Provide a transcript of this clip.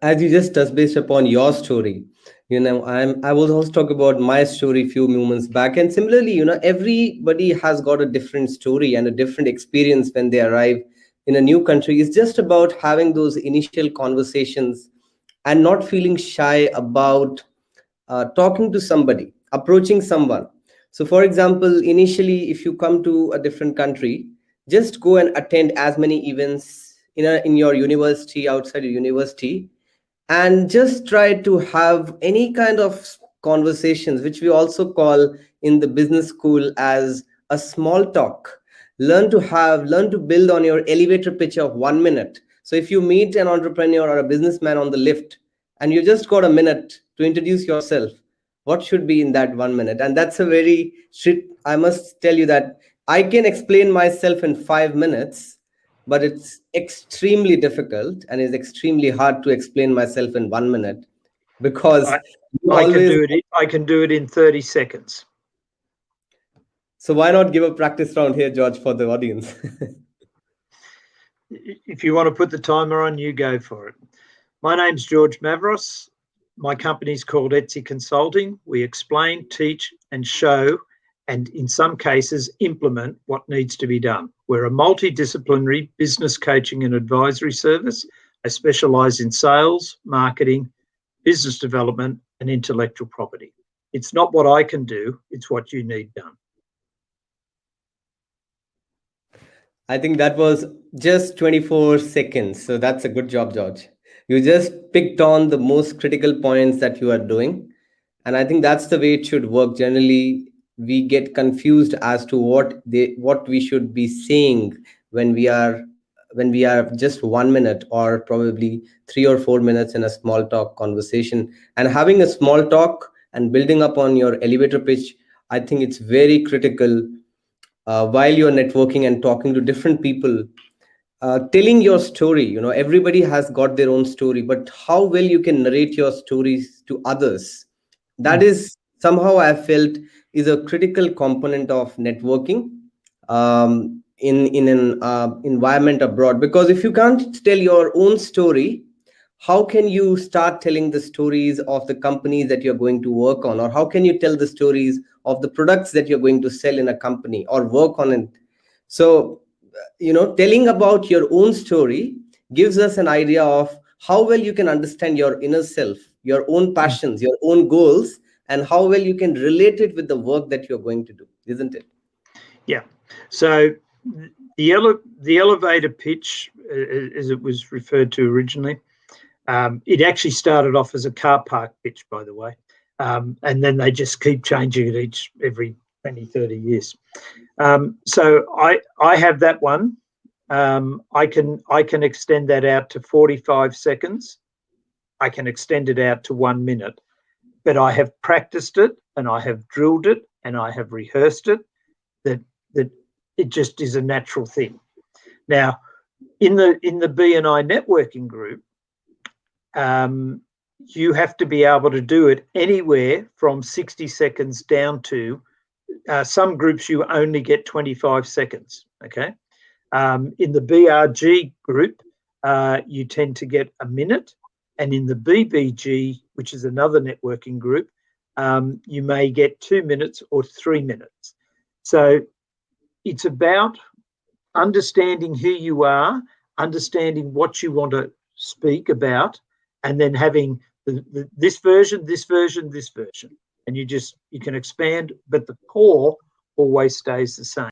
as you just touched based upon your story, I will also talk about my story few moments back. And similarly, everybody has got a different story and a different experience when they arrive in a new country. It's just about having those initial conversations and not feeling shy about talking to somebody, approaching someone. So, for example, initially, if you come to a different country, just go and attend as many events in your university, outside your university, and just try to have any kind of conversations, which we also call in the business school as a small talk. Learn to build on your elevator pitch of 1 minute. So if you meet an entrepreneur or a businessman on the lift and you just got a minute to introduce yourself, what should be in that 1 minute? And that's a very strict, I must tell you that I can explain myself in 5 minutes, but it's extremely difficult and is extremely hard to explain myself in 1 minute, because I, you I can always. do it. I can do it in 30 seconds. So why not give a practice round here, George, for the audience? If you want to put the timer on, you go for it. My name's George Mavros. My company's called Etsy Consulting. We explain, teach, and show, and in some cases, implement what needs to be done. We're a multidisciplinary business coaching and advisory service. I specialise in sales, marketing, business development, and intellectual property. It's not what I can do, it's what you need done. I think that was just 24 seconds. So that's a good job, George. You just picked on the most critical points that you are doing. And I think that's the way it should work. Generally, we get confused as to what we should be saying when we are just 1 minute or probably 3 or 4 minutes in a small talk conversation. And having a small talk and building up on your elevator pitch, I think it's very critical while you're networking and talking to different people, telling your story. Everybody has got their own story, but how well you can narrate your stories to others, that is somehow I felt is a critical component of networking in an environment abroad. Because if you can't tell your own story, how can you start telling the stories of the companies that you're going to work on, or how can you tell the stories of the products that you're going to sell in a company or work on it? So telling about your own story gives us an idea of how well you can understand your inner self, your own passions, your own goals, and how well you can relate it with the work that you're going to do, isn't it? Yeah. So the elevator pitch, as it was referred to originally, it actually started off as a car park pitch, by the way, and then they just keep changing it every 20, 30 years. So I have that one. I can extend that out to 45 seconds. I can extend it out to 1 minute, but I have practiced it and I have drilled it and I have rehearsed it. That it just is a natural thing. Now, in the BNI networking group, you have to be able to do it anywhere from 60 seconds down to some groups you only get 25 seconds. Okay. In the BRG group, you tend to get a minute, and in the BBG, which is another networking group, you may get 2 minutes or 3 minutes. So it's about understanding who you are, understanding what you want to speak about, and then having this version, this version, this version. And you can expand, but the core always stays the same.